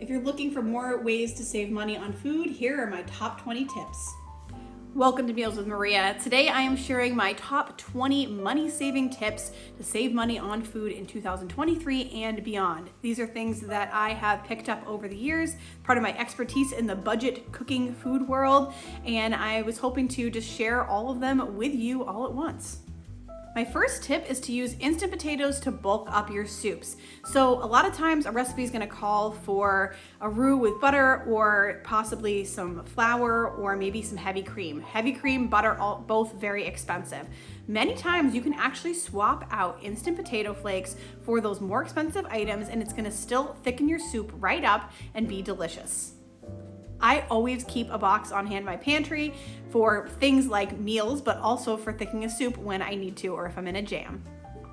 If you're looking for more ways to save money on food, here are my top 20 tips. Welcome to Meals with Maria. Today I am sharing my top 20 money-saving tips to save money on food in 2023 and beyond. These are things that I have picked up over the years, part of my expertise in the budget cooking food world, and I was hoping to just share all of them with you all at once. My first tip is to use instant potatoes to bulk up your soups. So a lot of times a recipe is gonna call for a roux with butter or possibly some flour or maybe some heavy cream. Heavy cream, butter, both very expensive. Many times you can actually swap out instant potato flakes for those more expensive items and it's gonna still thicken your soup right up and be delicious. I always keep a box on hand in my pantry for things like meals, but also for thickening a soup when I need to or if I'm in a jam.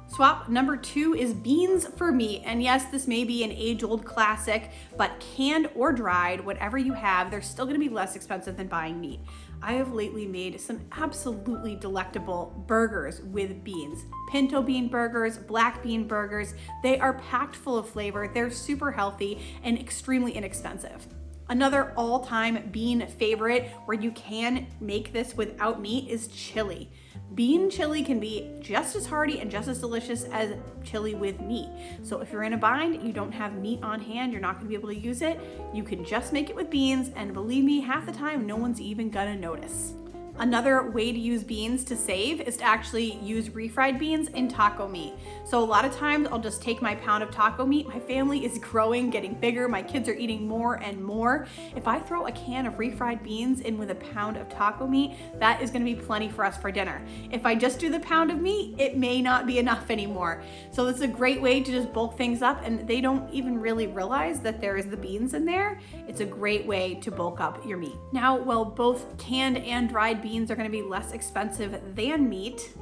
Swap number 2 is beans for meat. And yes, this may be an age-old classic, but canned or dried, whatever you have, they're still gonna be less expensive than buying meat. I have lately made some absolutely delectable burgers with beans. Pinto bean burgers, black bean burgers. They are packed full of flavor, they're super healthy and extremely inexpensive. Another all-time bean favorite where you can make this without meat is chili. Bean chili can be just as hearty and just as delicious as chili with meat. So if you're in a bind, you don't have meat on hand, you're not gonna be able to use it, you can just make it with beans, and believe me, half the time, no one's even gonna notice. Another way to use beans to save is to actually use refried beans in taco meat. So a lot of times I'll just take my pound of taco meat. My family is growing, getting bigger. My kids are eating more and more. If I throw a can of refried beans in with a pound of taco meat, that is gonna be plenty for us for dinner. If I just do the pound of meat, it may not be enough anymore. So it's a great way to just bulk things up and they don't even really realize that there is the beans in there. It's a great way to bulk up your meat. Now, while both canned and dried beans are going to be less expensive than meat,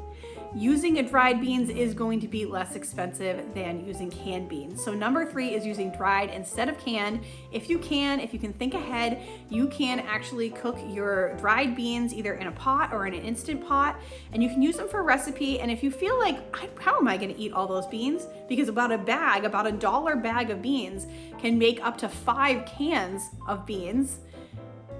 using a dried beans is going to be less expensive than using canned beans. So number 3 is using dried instead of canned. If you can think ahead, you can actually cook your dried beans either in a pot or in an instant pot, and you can use them for a recipe. And if you feel like, how am I going to eat all those beans? Because about a $1 bag of beans can make up to 5 cans of beans.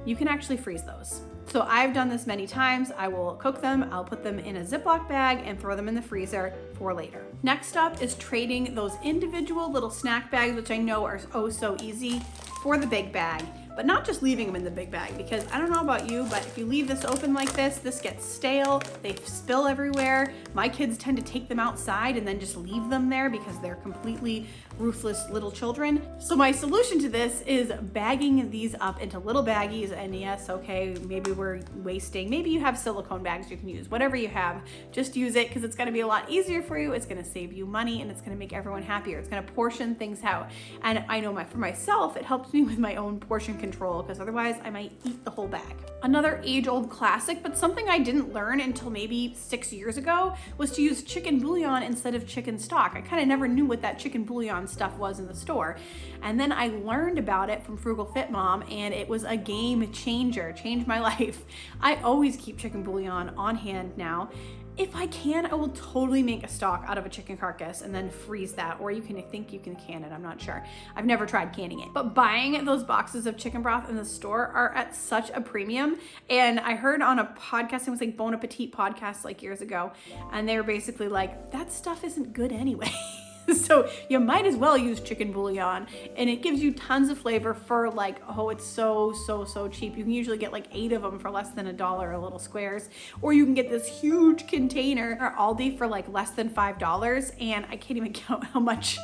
You can actually freeze those. So I've done this many times. I will cook them, I'll put them in a Ziploc bag and throw them in the freezer for later. Next up is trading those individual little snack bags, which I know are oh so easy, for the big bag. But not just leaving them in the big bag, because I don't know about you, but if you leave this open like this gets stale, they spill everywhere. My kids tend to take them outside and then just leave them there because they're completely ruthless little children. So my solution to this is bagging these up into little baggies, and yes, okay, maybe we're wasting, maybe you have silicone bags you can use, whatever you have, just use it because it's gonna be a lot easier for you, it's gonna save you money, and it's gonna make everyone happier. It's gonna portion things out. And I know for myself, it helps me with my own portion control because otherwise I might eat the whole bag. Another age-old classic, but something I didn't learn until maybe 6 years ago, was to use chicken bouillon instead of chicken stock. I kind of never knew what that chicken bouillon stuff was in the store. And then I learned about it from Frugal Fit Mom, and it was a game changer, changed my life. I always keep chicken bouillon on hand now. If I can, I will totally make a stock out of a chicken carcass and then freeze that, or you can can it, I'm not sure. I've never tried canning it. But buying those boxes of chicken broth in the store are at such a premium. And I heard on a podcast, it was like Bon Appetit podcast like years ago, and they were basically like, that stuff isn't good anyway. So you might as well use chicken bouillon, and it gives you tons of flavor for like, oh, it's so cheap. You can usually get like 8 of them for less than $1, little squares, or you can get this huge container at Aldi for like less than $5, and I can't even count how much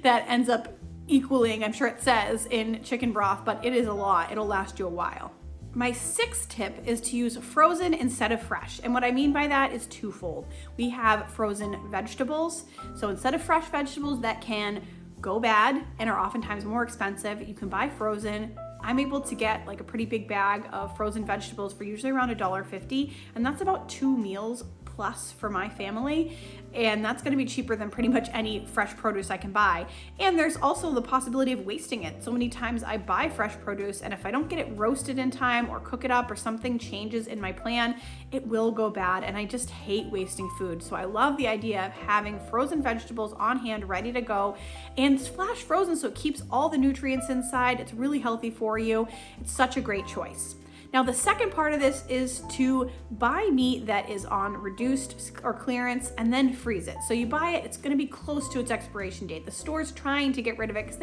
that ends up equaling. I'm sure it says in chicken broth, but it is a lot. It'll last you a while. My 6th tip is to use frozen instead of fresh. And what I mean by that is twofold. We have frozen vegetables. So instead of fresh vegetables that can go bad and are oftentimes more expensive, you can buy frozen. I'm able to get like a pretty big bag of frozen vegetables for usually around $1.50, and that's about 2 meals plus for my family, and that's gonna be cheaper than pretty much any fresh produce I can buy. And there's also the possibility of wasting it. So many times I buy fresh produce, and if I don't get it roasted in time or cook it up or something changes in my plan, it will go bad, and I just hate wasting food. So I love the idea of having frozen vegetables on hand, ready to go, and it's flash frozen, so it keeps all the nutrients inside. It's really healthy for you. It's such a great choice. Now, the second part of this is to buy meat that is on reduced or clearance and then freeze it. So you buy it, it's gonna be close to its expiration date. The store's trying to get rid of it because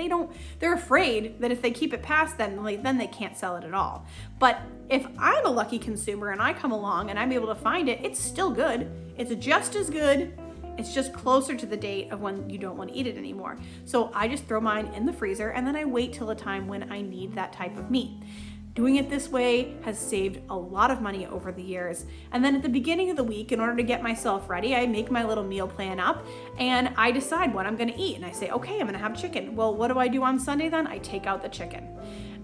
they're afraid that if they keep it past then they can't sell it at all. But if I'm a lucky consumer and I come along and I'm able to find it, it's still good. It's just as good. It's just closer to the date of when you don't want to eat it anymore. So I just throw mine in the freezer and then I wait till a time when I need that type of meat. Doing it this way has saved a lot of money over the years. And then at the beginning of the week, in order to get myself ready, I make my little meal plan up and I decide what I'm gonna eat. And I say, okay, I'm gonna have chicken. Well, what do I do on Sunday then? I take out the chicken.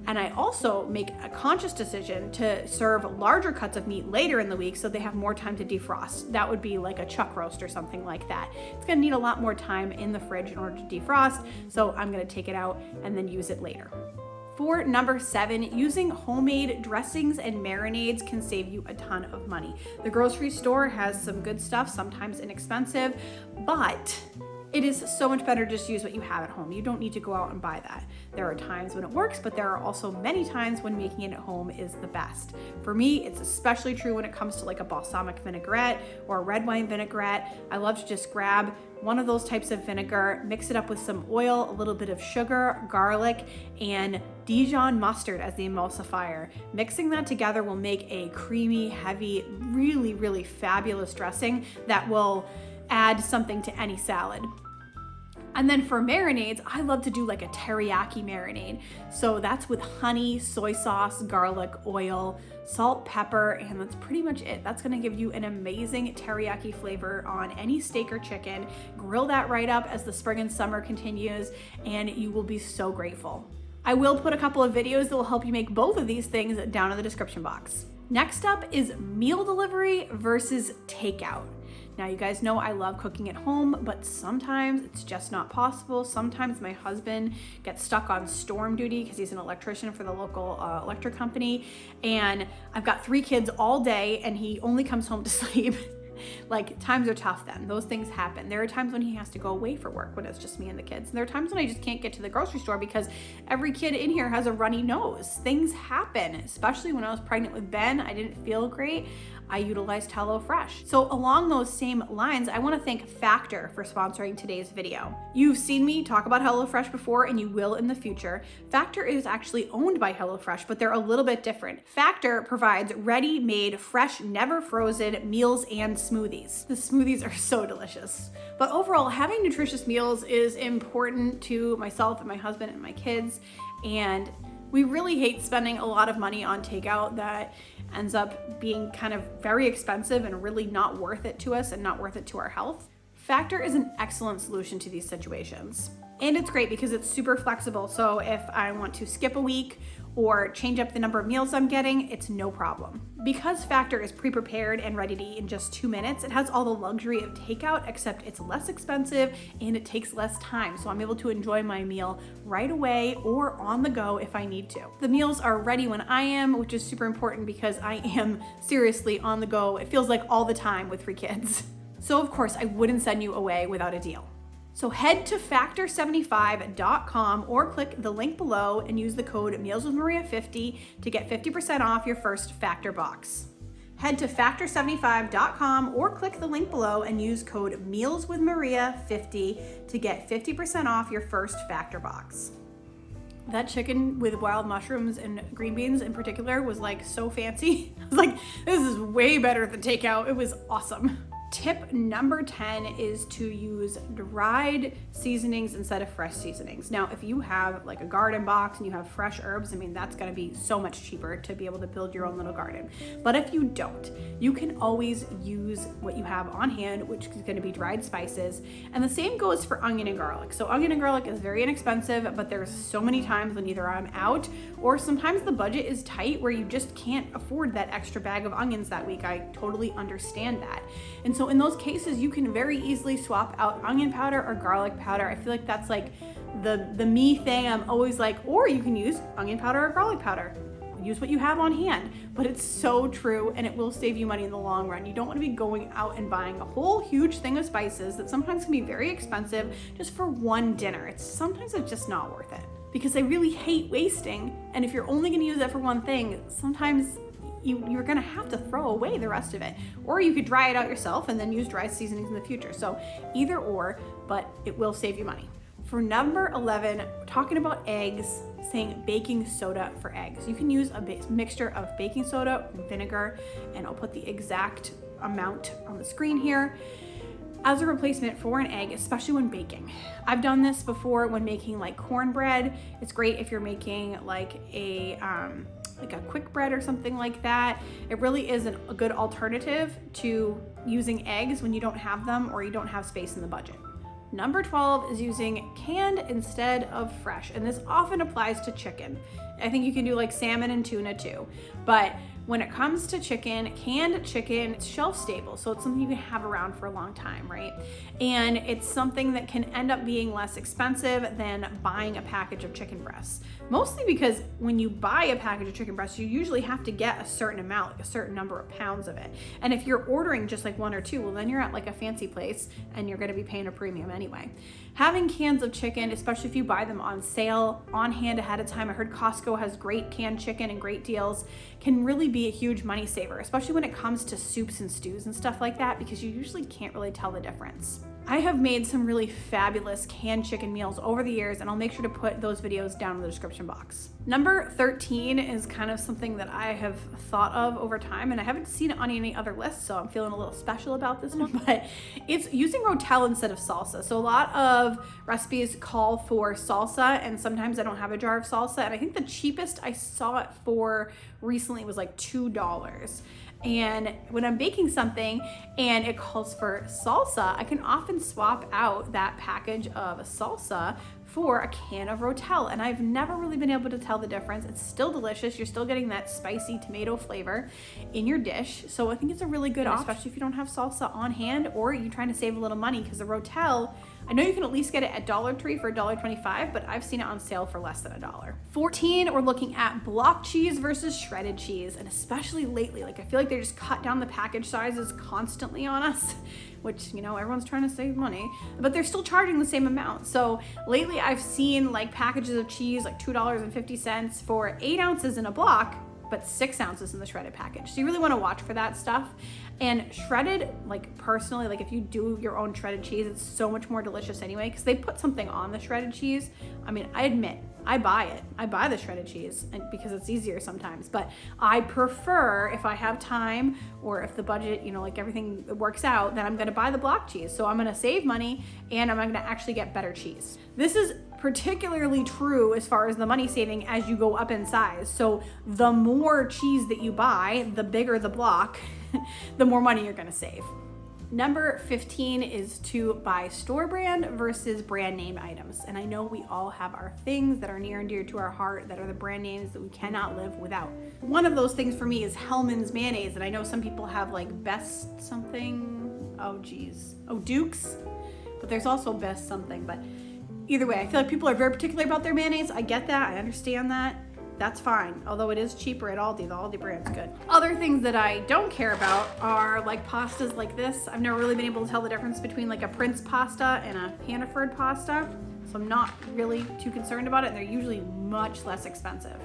And I also make a conscious decision to serve larger cuts of meat later in the week so they have more time to defrost. That would be like a chuck roast or something like that. It's gonna need a lot more time in the fridge in order to defrost, so I'm gonna take it out and then use it later. For number 7, using homemade dressings and marinades can save you a ton of money. The grocery store has some good stuff, sometimes inexpensive, but it is so much better to just use what you have at home. You don't need to go out and buy that. There are times when it works, but there are also many times when making it at home is the best. For me, it's especially true when it comes to like a balsamic vinaigrette or a red wine vinaigrette. I love to just grab one of those types of vinegar, mix it up with some oil, a little bit of sugar, garlic, and Dijon mustard as the emulsifier. Mixing that together will make a creamy, heavy, really, really fabulous dressing that will add something to any salad. And then for marinades, I love to do like a teriyaki marinade. So that's with honey, soy sauce, garlic, oil, salt, pepper, and that's pretty much it. That's gonna give you an amazing teriyaki flavor on any steak or chicken. Grill that right up as the spring and summer continues, and you will be so grateful. I will put a couple of videos that will help you make both of these things down in the description box. Next up is meal delivery versus takeout. Now, you guys know I love cooking at home, but sometimes it's just not possible. Sometimes my husband gets stuck on storm duty because he's an electrician for the local electric company. And I've got 3 kids all day and he only comes home to sleep. Like, times are tough then. Those things happen. There are times when he has to go away for work when it's just me and the kids. And there are times when I just can't get to the grocery store because every kid in here has a runny nose. Things happen, especially when I was pregnant with Ben. I didn't feel great. I utilized HelloFresh. So along those same lines, I wanna thank Factor for sponsoring today's video. You've seen me talk about HelloFresh before and you will in the future. Factor is actually owned by HelloFresh, but they're a little bit different. Factor provides ready-made, fresh, never frozen meals and smoothies. The smoothies are so delicious. But overall, having nutritious meals is important to myself and my husband and my kids. And we really hate spending a lot of money on takeout that ends up being kind of very expensive and really not worth it to us and not worth it to our health. Factor is an excellent solution to these situations. And it's great because it's super flexible. So if I want to skip a week or change up the number of meals I'm getting, it's no problem. Because Factor is pre-prepared and ready to eat in just 2 minutes, it has all the luxury of takeout, except it's less expensive and it takes less time. So I'm able to enjoy my meal right away or on the go if I need to. The meals are ready when I am, which is super important because I am seriously on the go. It feels like all the time with 3 kids. So of course, I wouldn't send you away without a deal. So head to factor75.com or click the link below and use the code mealswithmaria50 to get 50% off your first Factor box. Head to factor75.com or click the link below and use code mealswithmaria50 to get 50% off your first Factor box. That chicken with wild mushrooms and green beans in particular was like so fancy. I was like, this is way better than takeout. It was awesome. Tip number 10 is to use dried seasonings instead of fresh seasonings. Now, if you have like a garden box and you have fresh herbs, I mean, that's gonna be so much cheaper to be able to build your own little garden. But if you don't, you can always use what you have on hand, which is gonna be dried spices. And the same goes for onion and garlic. So onion and garlic is very inexpensive, but there's so many times when either I'm out or sometimes the budget is tight where you just can't afford that extra bag of onions that week. I totally understand that. And so in those cases, you can very easily swap out onion powder or garlic powder. I feel like that's like the me thing. I'm always like, or you can use onion powder or garlic powder. Use what you have on hand, but it's so true, and it will save you money in the long run. You don't want to be going out and buying a whole huge thing of spices that sometimes can be very expensive just for one dinner. Sometimes it's just not worth it, because I really hate wasting. And if you're only going to use that for one thing, sometimes you're going to have to throw away the rest of it. Or you could dry it out yourself and then use dry seasonings in the future. So either or, but it will save you money. For number 11, we're talking about eggs, saying baking soda for eggs. You can use a mixture of baking soda and vinegar, and I'll put the exact amount on the screen here, as a replacement for an egg, especially when baking. I've done this before when making like cornbread. It's great if you're making like a quick bread or something like that. It really is a good alternative to using eggs when you don't have them or you don't have space in the budget. Number 12 is using canned instead of fresh, and this often applies to chicken. I think you can do like salmon and tuna too, but when it comes to chicken, canned chicken, it's shelf stable, so it's something you can have around for a long time, right? And it's something that can end up being less expensive than buying a package of chicken breasts. Mostly because when you buy a package of chicken breasts, you usually have to get a certain amount, like a certain number of pounds of it. And if you're ordering just like one or two, well, then you're at like a fancy place and you're gonna be paying a premium anyway. Having cans of chicken, especially if you buy them on sale, on hand ahead of time, I heard Costco has great canned chicken and great deals, can really be a huge money saver, especially when it comes to soups and stews and stuff like that, because you usually can't really tell the difference. I have made some really fabulous canned chicken meals over the years, and I'll make sure to put those videos down in the description box. Number 13 is kind of something that I have thought of over time, and I haven't seen it on any other lists, so I'm feeling a little special about this one, but it's using Rotel instead of salsa. So a lot of recipes call for salsa, and sometimes I don't have a jar of salsa, and I think the cheapest I saw it for recently was like $2. And when I'm baking something and it calls for salsa, I can often swap out that package of salsa for a can of Rotel, and I've never really been able to tell the difference. It's still delicious. You're still getting that spicy tomato flavor in your dish, so I think it's a really good option, especially if you don't have salsa on hand or you're trying to save a little money, because the Rotel, I know you can at least get it at Dollar Tree for $1.25, but I've seen it on sale for less than $1. 14, we're looking at block cheese versus shredded cheese, and especially lately, like I feel like they just cut down the package sizes constantly on us, which, you know, everyone's trying to save money, but they're still charging the same amount. So lately I've seen like packages of cheese like $2.50 for 8 ounces in a block, but 6 ounces in the shredded package. So you really want to watch for that stuff. And shredded, like personally, like if you do your own shredded cheese, it's so much more delicious anyway, because they put something on the shredded cheese. I mean, I admit, I buy it. I buy the shredded cheese because it's easier sometimes, but I prefer, if I have time or if the budget, you know, like everything works out, then I'm gonna buy the block cheese. So I'm gonna save money and I'm gonna actually get better cheese. This is particularly true as far as the money saving as you go up in size. So the more cheese that you buy, the bigger the block, the more money you're gonna save. Number 15 is to buy store brand versus brand name items. And I know we all have our things that are near and dear to our heart that are the brand names that we cannot live without. One of those things for me is Hellmann's mayonnaise, and I know some people have like best something, Duke's, but there's also best something. But either way, I feel like people are very particular about their mayonnaise. I get that, I understand that. That's fine, although it is cheaper at Aldi. The Aldi brand's good. Other things that I don't care about are like pastas like this. I've never really been able to tell the difference between like a Prince pasta and a Hannaford pasta, so I'm not really too concerned about it, and they're usually much less expensive.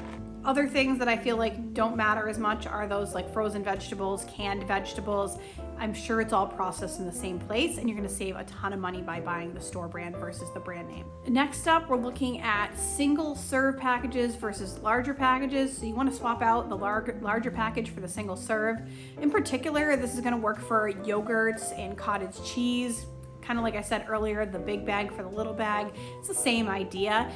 Other things that I feel like don't matter as much are those like frozen vegetables, canned vegetables. I'm sure it's all processed in the same place, and you're gonna save a ton of money by buying the store brand versus the brand name. Next up, we're looking at single serve packages versus larger packages. So you wanna swap out the larger package for the single serve. In particular, this is gonna work for yogurts and cottage cheese. Kind of like I said earlier, the big bag for the little bag. It's the same idea.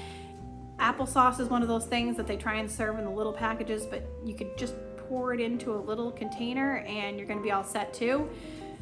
Applesauce is one of those things that they try and serve in the little packages, but you could just pour it into a little container and you're gonna be all set too.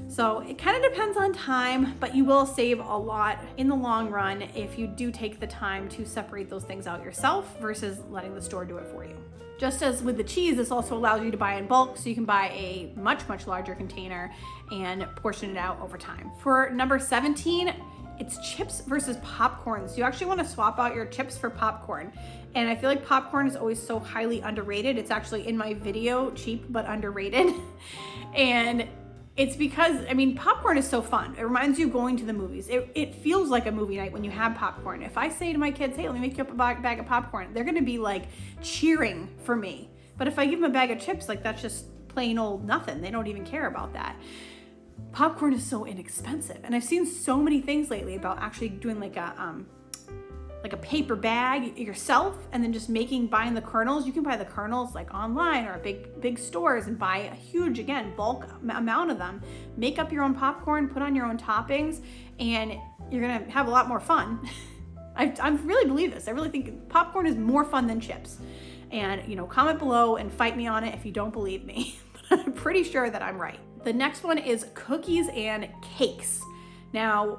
So it kind of depends on time, but you will save a lot in the long run if you do take the time to separate those things out yourself versus letting the store do it for you. Just as with the cheese, this also allows you to buy in bulk, so you can buy a much, much larger container and portion it out over time. For number 17, it's chips versus popcorn. So you actually want to swap out your chips for popcorn. And I feel like popcorn is always so highly underrated. It's actually in my video, cheap but underrated. And it's because, I mean, popcorn is so fun. It reminds you of going to the movies. It feels like a movie night when you have popcorn. If I say to my kids, hey, let me make you up a bag of popcorn, they're gonna be like cheering for me. But if I give them a bag of chips, like that's just plain old nothing. They don't even care about that. Popcorn is so inexpensive. And I've seen so many things lately about actually doing like a paper bag yourself and then just buying the kernels. You can buy the kernels like online or at big stores and buy a huge, again, bulk amount of them. Make up your own popcorn, put on your own toppings, and you're gonna have a lot more fun. I really believe this. I really think popcorn is more fun than chips. And comment below and fight me on it if you don't believe me. But I'm pretty sure that I'm right. The next one is cookies and cakes. Now,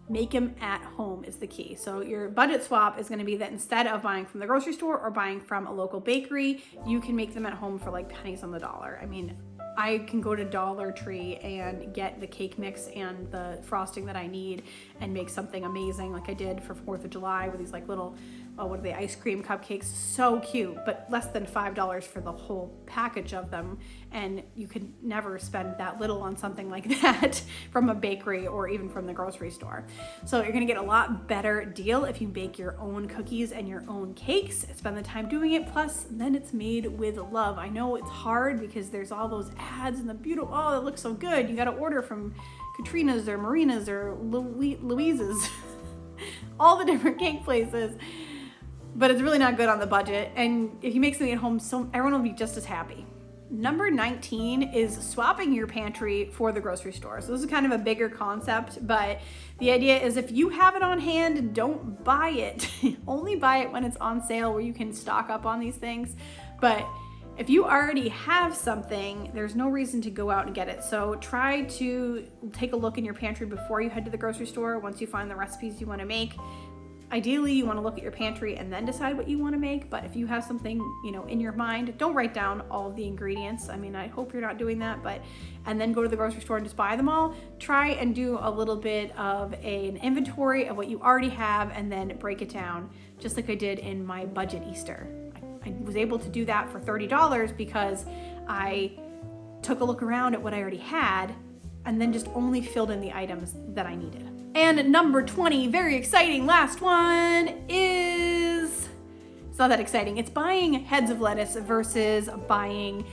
make them at home is the key. So your budget swap is going to be that instead of buying from the grocery store or buying from a local bakery, you can make them at home for like pennies on the dollar. I mean, I can go to Dollar Tree and get the cake mix and the frosting that I need and make something amazing like I did for 4th of July with these like little, what are they, ice cream cupcakes. So cute, but less than $5 for the whole package of them. And you could never spend that little on something like that from a bakery or even from the grocery store. So you're gonna get a lot better deal if you bake your own cookies and your own cakes, spend the time doing it, plus then it's made with love. I know it's hard because there's all those ads and the beautiful, oh, it looks so good. You gotta order from Katrina's or Marina's or Louise's, all the different cake places. But it's really not good on the budget. And if you make something at home, everyone will be just as happy. Number 19 is swapping your pantry for the grocery store. So this is kind of a bigger concept, but the idea is if you have it on hand, don't buy it. Only buy it when it's on sale where you can stock up on these things. But if you already have something, there's no reason to go out and get it. So try to take a look in your pantry before you head to the grocery store once you find the recipes you want to make. Ideally, you want to look at your pantry and then decide what you want to make. But if you have something, in your mind, don't write down all of the ingredients. I mean, I hope you're not doing that, and then go to the grocery store and just buy them all. Try and do a little bit of an inventory of what you already have and then break it down, just like I did in my budget Easter. I was able to do that for $30 because I took a look around at what I already had and then just only filled in the items that I needed. And number 20, very exciting, last one it's not that exciting. It's buying heads of lettuce versus buying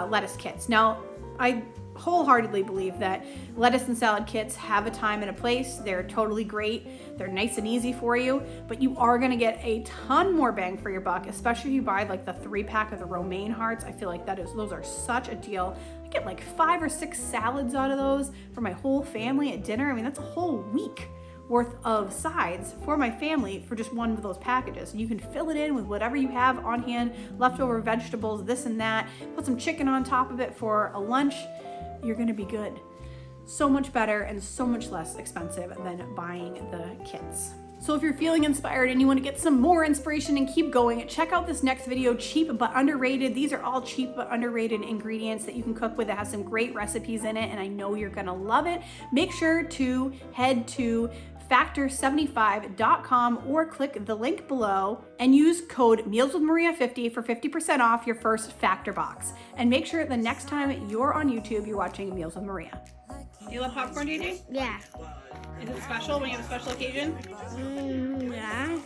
lettuce kits. Now, I wholeheartedly believe that lettuce and salad kits have a time and a place. They're totally great. They're nice and easy for you, but you are gonna get a ton more bang for your buck, especially if you buy like the 3-pack of the romaine hearts. I feel like those are such a deal. I get like 5 or 6 salads out of those for my whole family at dinner. I mean, that's a whole week worth of sides for my family for just one of those packages. And you can fill it in with whatever you have on hand, leftover vegetables, this and that, put some chicken on top of it for a lunch. You're gonna be good. So much better and so much less expensive than buying the kits. So if you're feeling inspired and you want to get some more inspiration and keep going, check out this next video, Cheap But Underrated. These are all cheap but underrated ingredients that you can cook with that has some great recipes in it, and I know you're gonna love it. Make sure to head to factor75.com or click the link below and use code mealswithmaria50 for 50% off your first Factor box. And make sure the next time you're on YouTube, you're watching Meals with Maria. Do you love popcorn, JJ? Yeah. Is it special when you have a special occasion? Yeah.